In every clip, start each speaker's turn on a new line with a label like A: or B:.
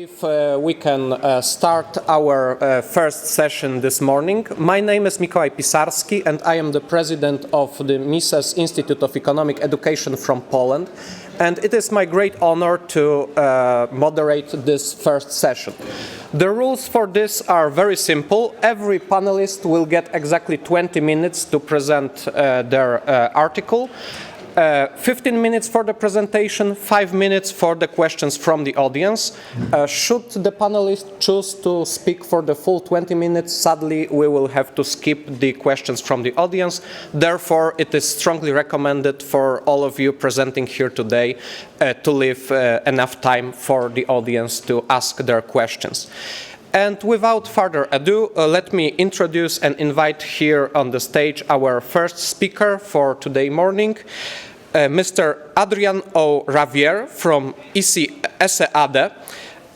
A: believe we can start our first session this morning. My name is Mikołaj Pisarski and I am the president of the Mises Institute of Economic Education from Poland. And it is my great honor to moderate this first session. The rules for this are very simple. Every panelist will get exactly 20 minutes to present their article. 15 minutes for the presentation, 5 minutes for the questions from the audience. Should the panelists choose to speak for the full 20 minutes, sadly, we will have to skip the questions from the audience. Therefore, it is strongly recommended for all of you presenting here today to leave enough time for the audience to ask their questions. And without further ado, let me introduce and invite here on the stage our first speaker for today morning, Mr. Adrián Ravier from ESEAD,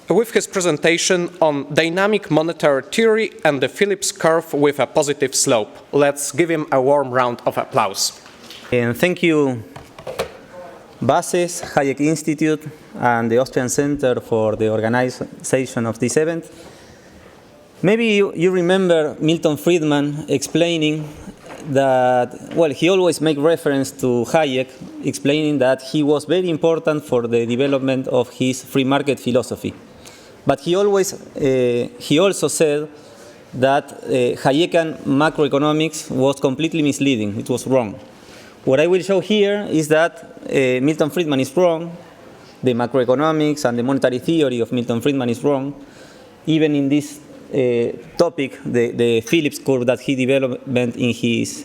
A: with his presentation on dynamic monetary theory and the Phillips curve with a positive slope. Let's give him a warm round of applause.
B: And thank you, BASES, Hayekian Institute, and the Austrian Center for the organization of this event. Maybe you remember Milton Friedman explaining that, well, he always made reference to Hayek, explaining that he was very important for the development of his free market philosophy. But he also said that Hayekian macroeconomics was completely misleading. It was wrong. What I will show here is that Milton Friedman is wrong. The macroeconomics and the monetary theory of Milton Friedman is wrong. Even in this topic, the Phillips curve that he developed in his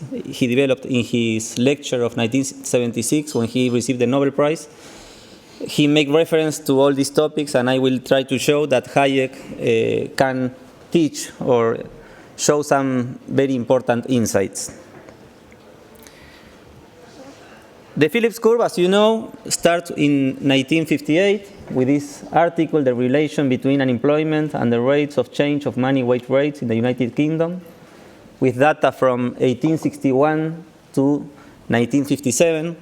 B: lecture of 1976 when he received the Nobel Prize. He made reference to all these topics, and I will try to show that Hayek can teach or show some very important insights. The Phillips curve, as you know, starts in 1958 with this article, The Relation Between Unemployment and the Rates of Change of Money Weight Rates in the United Kingdom, with data from 1861 to 1957.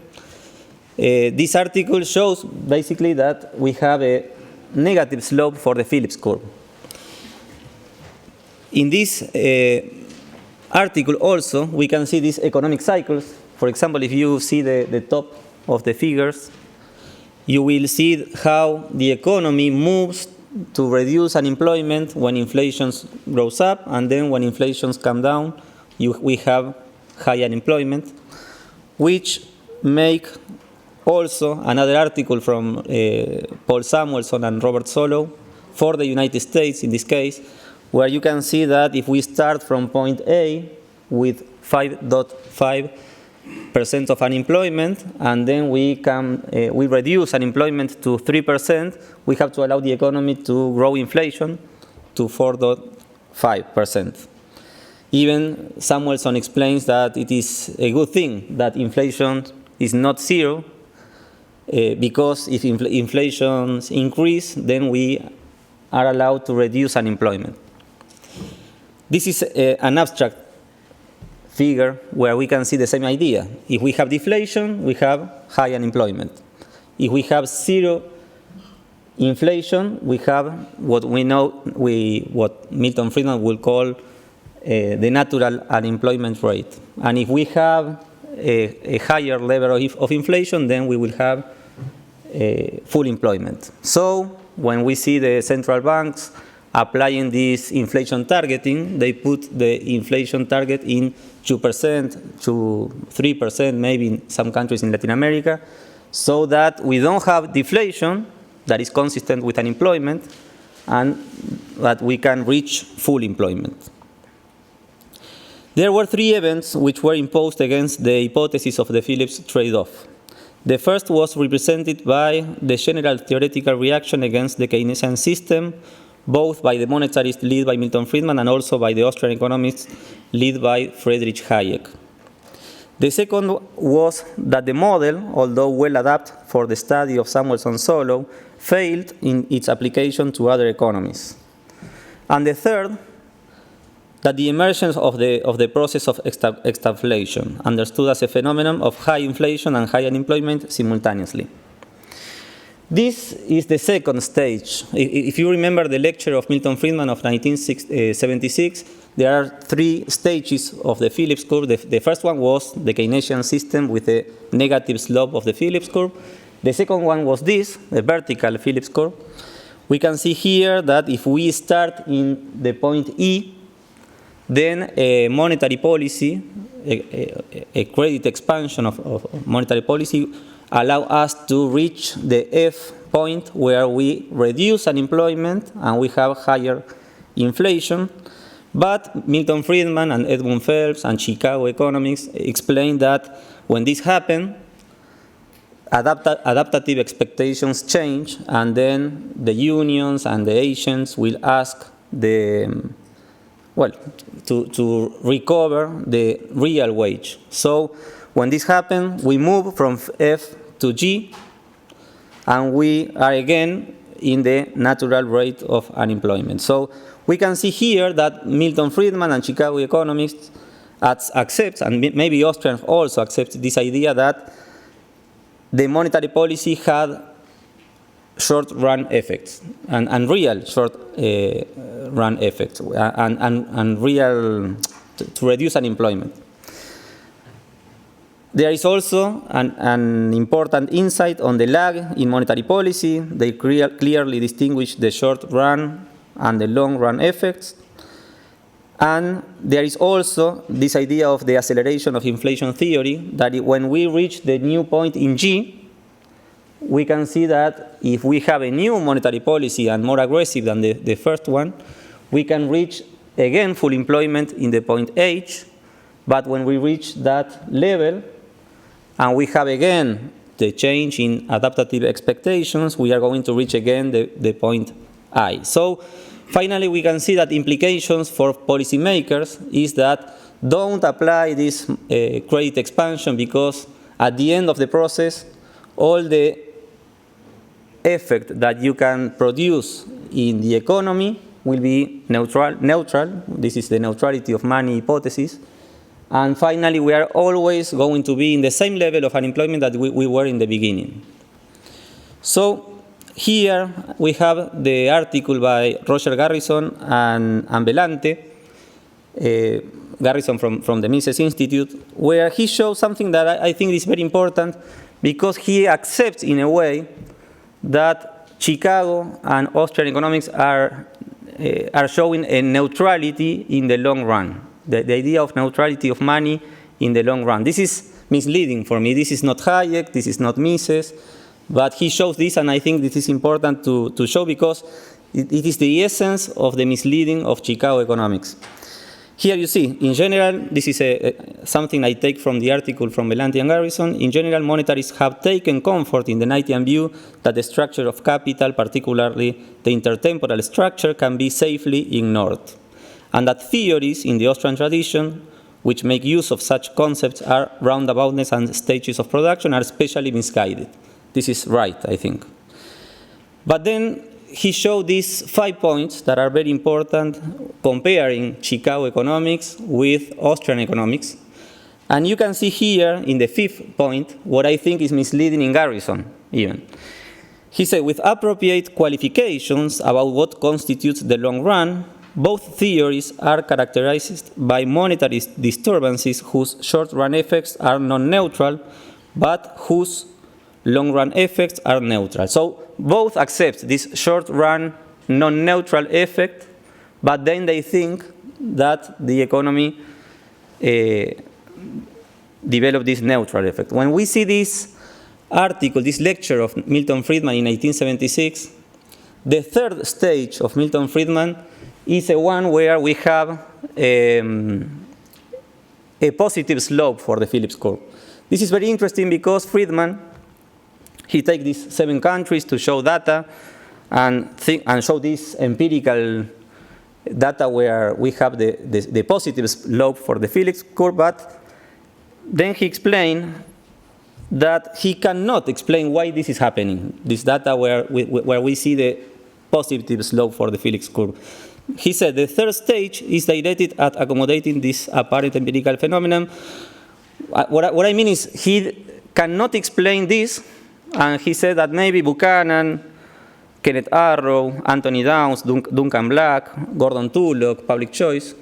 B: This article shows basically that we have a negative slope for the Phillips curve. In this article also, we can see these economic cycles. For example, if you see the top of the figures, you will see how the economy moves to reduce unemployment when inflation grows up, and then when inflation comes down, we have high unemployment, which make also another article from Paul Samuelson and Robert Solow for the United States in this case, where you can see that if we start from point A with 5.5% of unemployment, and then we reduce unemployment to 3%, we have to allow the economy to grow inflation to 4.5%. Even Samuelson explains that it is a good thing that inflation is not zero, because if inflation increases, then we are allowed to reduce unemployment. This is an abstract figure where we can see the same idea. If we have deflation, we have high unemployment. If we have zero inflation, we have what Milton Friedman will call the natural unemployment rate. And if we have a higher level of inflation, then we will have full employment. So when we see the central banks applying this inflation targeting, they put the inflation target in 2% to 3%, maybe in some countries in Latin America, so that we don't have deflation that is consistent with unemployment, and that we can reach full employment. There were three events which were imposed against the hypothesis of the Phillips trade-off. The first was represented by the general theoretical reaction against the Keynesian system, both by the monetarists led by Milton Friedman and also by the Austrian economists led by Friedrich Hayek. The second was that the model, although well adapted for the study of Samuelson-Solow, failed in its application to other economies. And the third, that the emergence of the process of stagflation, understood as a phenomenon of high inflation and high unemployment simultaneously. This is the second stage. If you remember the lecture of Milton Friedman of 1976, there are three stages of the Phillips curve. The first one was the Keynesian system with a negative slope of the Phillips curve. The second one was this, the vertical Phillips curve. We can see here that if we start in the point E, then a monetary policy, a credit expansion of monetary policy, allow us to reach the F point where we reduce unemployment and we have higher inflation. But Milton Friedman and Edmund Phelps and Chicago economics explain that when this happens, adaptative expectations change, and then the unions and the agents will ask to recover the real wage. So when this happens, we move from F to G, and we are again in the natural rate of unemployment. So we can see here that Milton Friedman and Chicago economists accept, and maybe Austrian also accepts this idea that the monetary policy had short-run effects and real short-run effects and real to reduce unemployment. There is also an important insight on the lag in monetary policy. They clearly distinguish the short-run and the long-run effects. And there is also this idea of the acceleration of inflation theory, that when we reach the new point in G, we can see that if we have a new monetary policy and more aggressive than the first one, we can reach again full employment in the point H. But when we reach that level, and we have again the change in adaptative expectations, we are going to reach again the point I. So finally, we can see that implications for policymakers is that don't apply this credit expansion, because at the end of the process, all the effect that you can produce in the economy will be neutral. This is the neutrality of money hypothesis. And finally, we are always going to be in the same level of unemployment that we were in the beginning. So here we have the article by Roger Garrison and Bellante, Garrison from the Mises Institute, where he shows something that I think is very important, because he accepts in a way that Chicago and Austrian economics are showing a neutrality in the long run. The idea of neutrality of money in the long run. This is misleading for me. This is not Hayek, this is not Mises, but he shows this, and I think this is important to show, because it is the essence of the misleading of Chicago economics. Here you see, in general, this is something I take from the article from Bellante and Garrison. In general, monetarists have taken comfort in the Knightian view that the structure of capital, particularly the intertemporal structure, can be safely ignored, and that theories in the Austrian tradition which make use of such concepts are roundaboutness and stages of production are especially misguided. This is right, I think. But then he showed these 5 points that are very important, comparing Chicago economics with Austrian economics. And you can see here in the 5th point what I think is misleading in Garrison even. He said, with appropriate qualifications about what constitutes the long run, both theories are characterized by monetary disturbances whose short-run effects are non-neutral, but whose long-run effects are neutral. So both accept this short-run non-neutral effect, but then they think that the economy developed this neutral effect. When we see this article, this lecture of Milton Friedman in 1876, the third stage of Milton Friedman is a one where we have a positive slope for the Phillips curve. This is very interesting because Friedman, he takes these 7 countries to show data and show this empirical data where we have the positive slope for the Phillips curve, but then he explained that he cannot explain why this is happening, this data where we see the positive slope for the Phillips curve. He said the third stage is directed at accommodating this apparent empirical phenomenon. What I mean is he cannot explain this and he said that maybe Buchanan, Kenneth Arrow, Anthony Downs, Duncan Black, Gordon Tullock, public choice,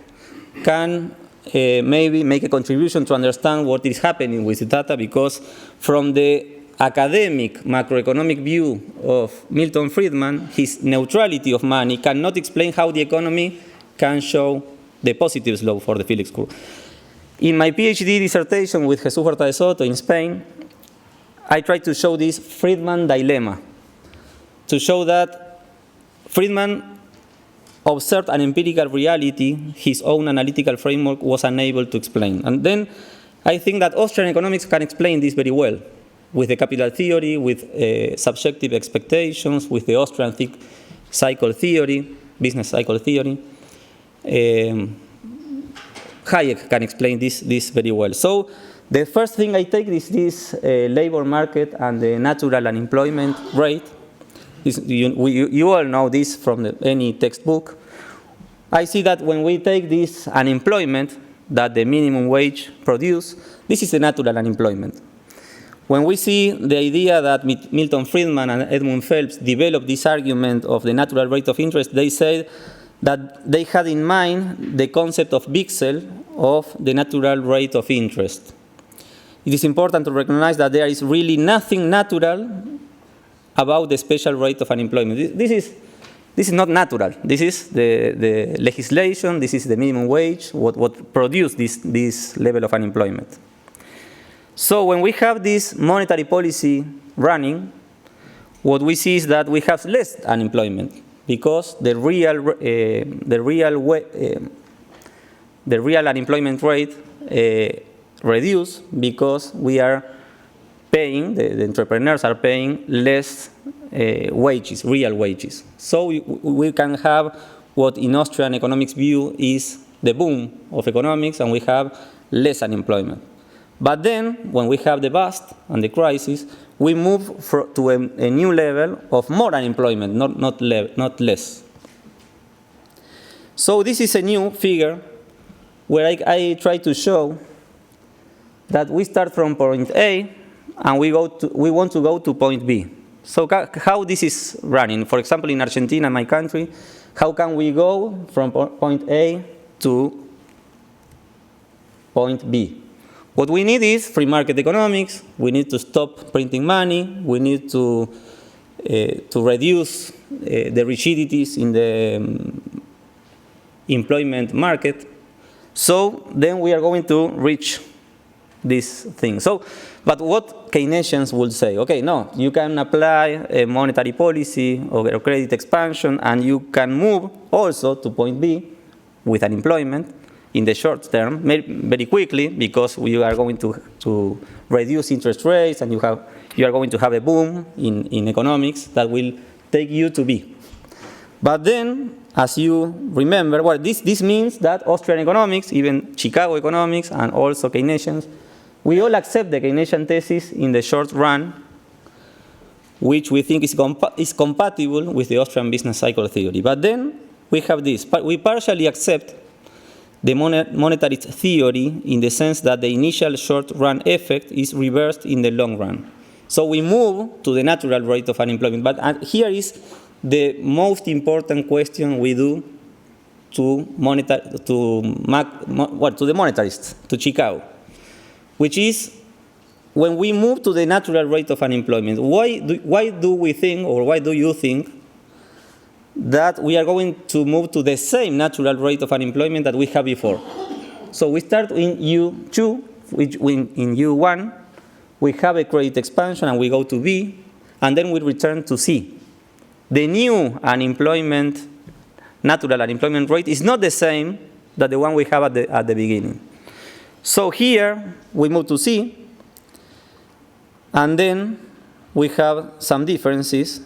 B: can maybe make a contribution to understand what is happening with the data, because from the academic macroeconomic view of Milton Friedman, his neutrality of money cannot explain how the economy can show the positive slope for the Phillips curve. In my PhD dissertation with Jesús Huerta de Soto in Spain, I tried to show this Friedman dilemma, to show that Friedman observed an empirical reality his own analytical framework was unable to explain. And then I think that Austrian economics can explain this very well, with the capital theory, with subjective expectations, with the Austrian cycle theory, business cycle theory. Hayek can explain this very well. So the first thing I take is this labor market and the natural unemployment rate. You all know this from any textbook. I see that when we take this unemployment that the minimum wage produces, this is the natural unemployment. When we see the idea that Milton Friedman and Edmund Phelps developed this argument of the natural rate of interest, they said that they had in mind the concept of Bixel of the natural rate of interest. It is important to recognize that there is really nothing natural about the special rate of unemployment. This is not natural. This is the legislation, this is the minimum wage, what produced this level of unemployment. So when we have this monetary policy running, what we see is that we have less unemployment, because the real unemployment rate reduced, because we are paying, the entrepreneurs are paying less wages, real wages. So we can have what in Austrian economics view is the boom of economics, and we have less unemployment. But then, when we have the bust and the crisis, we move to a new level of more unemployment, not less. So this is a new figure where I try to show that we start from point A and we want to go to point B. So how this is running? For example, in Argentina, my country, how can we go from point A to point B? What we need is free market economics. We need to stop printing money. We need to reduce the rigidities in the employment market. So then we are going to reach this thing. So, but what Keynesians would say, okay, no, you can apply a monetary policy or credit expansion, and you can move also to point B with unemployment in the short term, very quickly, because we are going to reduce interest rates, and you are going to have a boom in economics that will take you to B. But then, as you remember, well, this means that Austrian economics, even Chicago economics, and also Keynesians, we all accept the Keynesian thesis in the short run, which we think is compatible with the Austrian business cycle theory. But then we have this. We partially accept the monetarist theory in the sense that the initial short-run effect is reversed in the long run. So we move to the natural rate of unemployment. But here is the most important question we do to the monetarists, to Chicago, which is, when we move to the natural rate of unemployment, why do we think, or why do you think, that we are going to move to the same natural rate of unemployment that we had before? So we start in U2, in U1, we have a credit expansion, and we go to B, and then we return to C. The new unemployment, natural unemployment rate is not the same that the one we have at the beginning. So here, we move to C, and then we have some differences,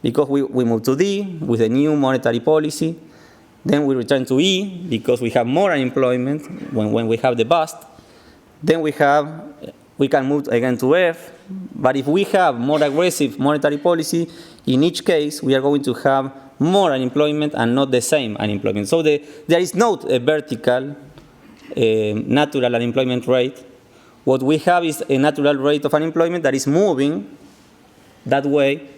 B: because we move to D with a new monetary policy. Then we return to E because we have more unemployment when we have the bust. Then we can move again to F. But if we have more aggressive monetary policy, in each case we are going to have more unemployment and not the same unemployment. So there is not a vertical natural unemployment rate. What we have is a natural rate of unemployment that is moving that way,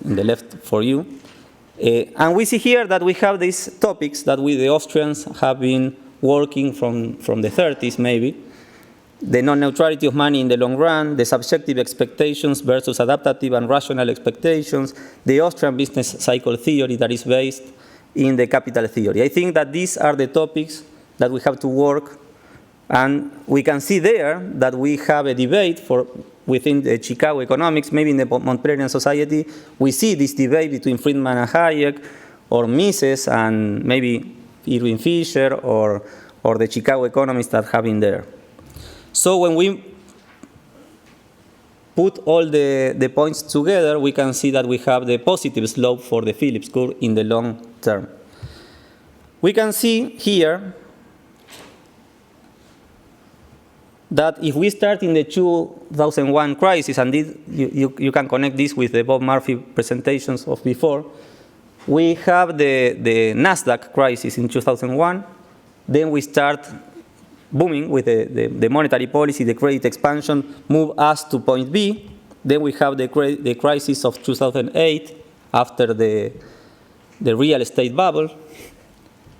B: in the left for you. And we see here that we have these topics that we, the Austrians, have been working from the 30s maybe. The non-neutrality of money in the long run, the subjective expectations versus adaptative and rational expectations, the Austrian business cycle theory that is based in the capital theory. I think that these are the topics that we have to work, and we can see there that we have a debate within the Chicago economics, maybe in the Montpellerian society, we see this debate between Friedman and Hayek, or Mises and maybe Irving Fisher, or the Chicago economists that have been there. So when we put all the points together, we can see that we have the positive slope for the Phillips curve in the long term. We can see here that if we start in the 2001 crisis, and you can connect this with the Bob Murphy presentations of before, we have the NASDAQ crisis in 2001. Then we start booming with the monetary policy, the credit expansion, move us to point B. Then we have the crisis of 2008 after the real estate bubble.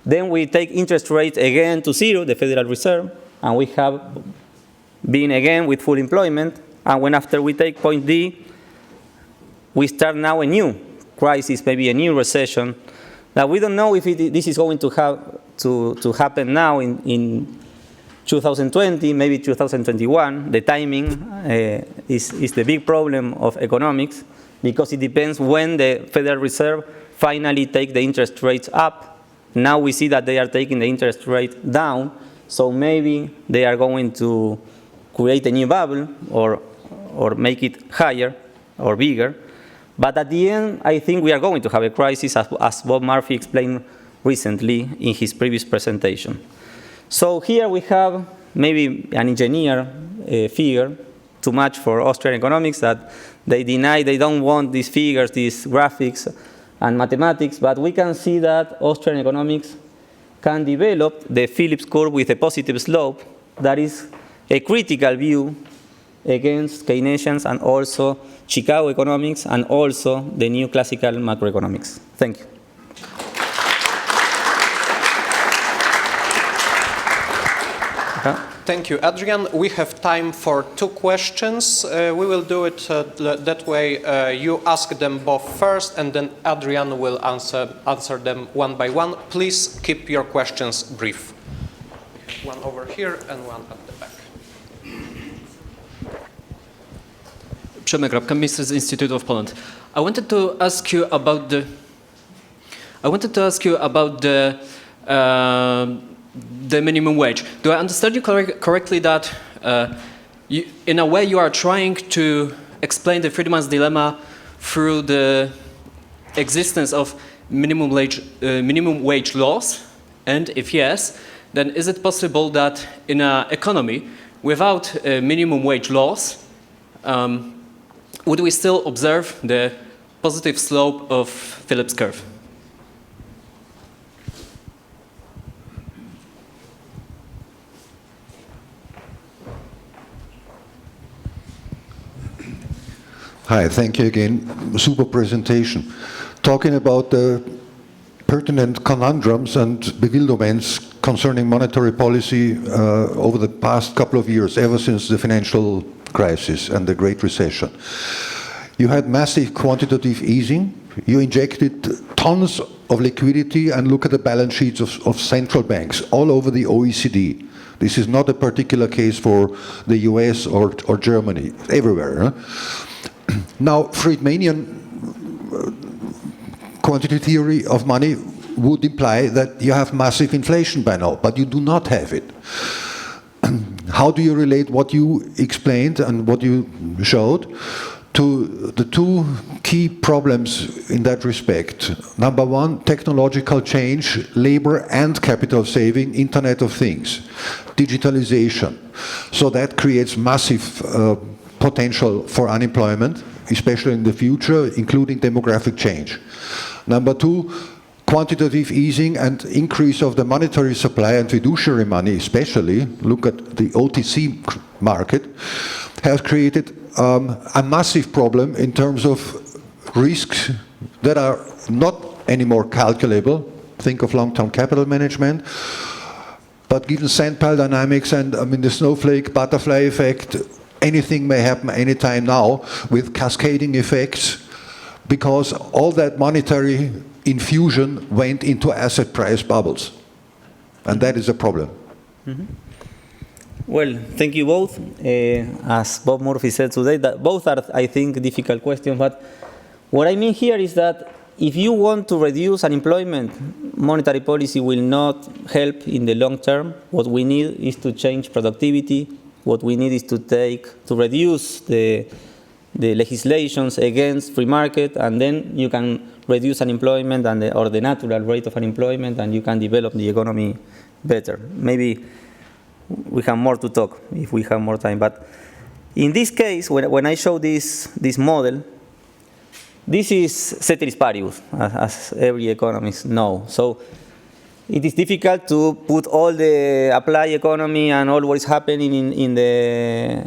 B: Then we take interest rates again to zero, the Federal Reserve, and we have been again with full employment. And when after we take point D, we start now a new crisis, maybe a new recession. Now we don't know if this is going to happen now in 2020, maybe 2021. The timing is the big problem of economics, because it depends when the Federal Reserve finally take the interest rates up. Now we see that they are taking the interest rate down, so maybe they are going to create a new bubble or make it higher or bigger. But at the end, I think we are going to have a crisis, as Bob Murphy explained recently in his previous presentation. So here we have maybe an engineer figure, too much for Austrian economics, that they deny they don't want these figures, these graphics and mathematics, but we can see that Austrian economics can develop the Phillips curve with a positive slope that is a critical view against Keynesians and also Chicago economics and also the new classical macroeconomics. Thank you.
A: Thank you, Adrian. We have time for 2 questions. We will do it that way. You ask them both first, and then Adrian will answer them one by one. Please keep your questions brief. One over here and one at the back.
C: Przemek Rabka, Mises Institute of Poland. I wanted to ask you about the minimum wage. Do I understand you correctly that in a way you are trying to explain the Friedman's dilemma through the existence of minimum wage laws? And if yes, then is it possible that in an economy without minimum wage laws, would we still observe the positive slope of Phillips curve?
D: Hi, thank you again. Super presentation. Talking about the pertinent conundrums and bewilderments concerning monetary policy over the past couple of years, ever since the financial crisis and the Great Recession. You had massive quantitative easing. You injected tons of liquidity, and look at the balance sheets of central banks all over the OECD. This is not a particular case for the US or Germany, everywhere. Huh? Now, Friedmanian quantitative theory of money would imply that you have massive inflation by now, but you do not have it. How do you relate what you explained and what you showed to the 2 key problems in that respect? Number 1, technological change, labor and capital saving, Internet of Things, digitalization. So that creates massive potential for unemployment, especially in the future, including demographic change. Number 2, quantitative easing and increase of the monetary supply and fiduciary money especially, look at the OTC market, has created a massive problem in terms of risks that are not anymore calculable. Think of long-term capital management. But given sandpile dynamics and the snowflake butterfly effect, anything may happen anytime now with cascading effects, because all that monetary infusion went into asset price bubbles. And that is a problem.
B: Mm-hmm. Well, thank you both. As Bob Murphy said today, that both are, I think, difficult questions. But what I mean here is that if you want to reduce unemployment, monetary policy will not help in the long term. What we need is to change productivity. What we need is to reduce the legislations against free market, and then you can reduce unemployment or the natural rate of unemployment, and you can develop the economy better. Maybe we have more to talk if we have more time. But in this case, when I show this model, this is ceteris paribus, as every economist knows. So it is difficult to put all the applied economy and all what is happening in the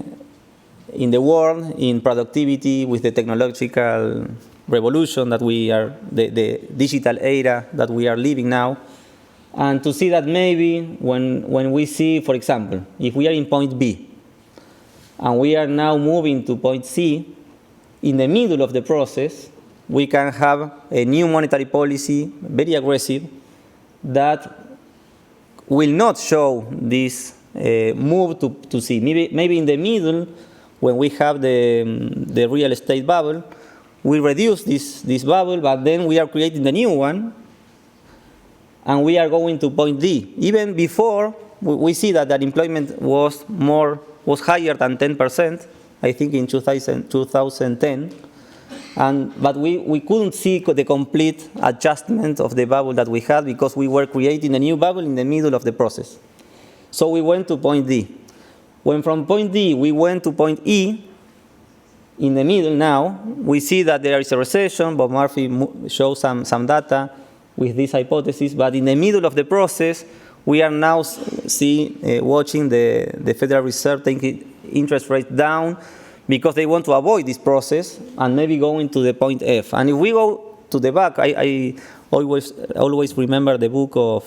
B: world, in productivity, with the technological revolution that we are, the digital era that we are living now, and to see that maybe when we see, for example, if we are in point B, and we are now moving to point C, in the middle of the process, we can have a new monetary policy, very aggressive, that will not show this move to C. Maybe in the middle, when we have the real estate bubble, we reduce this bubble, but then we are creating the new one, and we are going to point D. Even before, we see that the unemployment was higher than 10%, I think in 2010. But we couldn't see the complete adjustment of the bubble that we had, because we were creating a new bubble in the middle of the process. So we went to point D. When from point D we went to point E, in the middle now, we see that there is a recession. Bob Murphy shows some data with this hypothesis, but in the middle of the process, we are now watching the Federal Reserve taking interest rates down, because they want to avoid this process and maybe going to the point F. And if we go to the back, I always remember the book of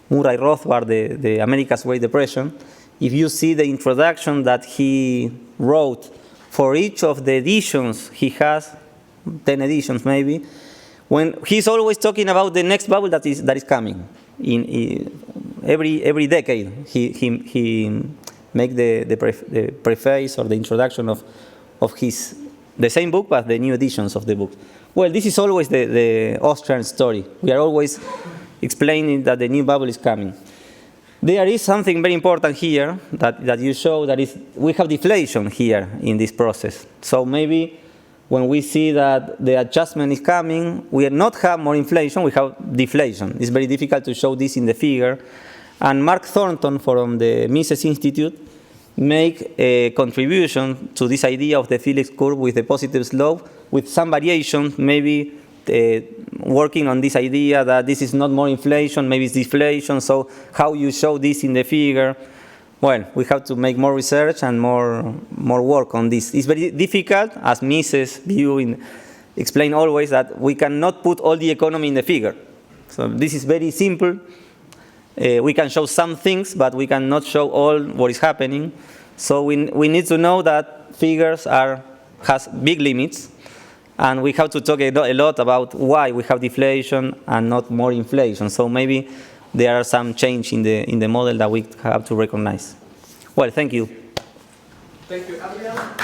B: Murray Rothbard, the America's Great Depression. If you see the introduction that he wrote for each of the editions he has, 10 editions maybe, when he's always talking about the next bubble that is coming. In every decade, he make the preface or the introduction of the same book, but the new editions of the book. Well, this is always the Austrian story. We are always explaining that the new bubble is coming. There is something very important here that you show, that is, we have deflation here in this process. So maybe when we see that the adjustment is coming, we will not have more inflation, we have deflation. It's very difficult to show this in the figure. And Mark Thornton from the Mises Institute make a contribution to this idea of the Phillips curve with a positive slope, with some variation, maybe working on this idea that this is not more inflation, maybe it's deflation. So how you show this in the figure? Well, we have to make more research and more work on this. It's very difficult, as Mises explain always, that we cannot put all the economy in the figure. So this is very simple. We can show some things, but we cannot show all what is happening. So we need to know that figures has big limits, and we have to talk a lot about why we have deflation and not more inflation. So maybe there are some change in the model that we have to recognize. Well, thank you.
A: Thank you, Adrián.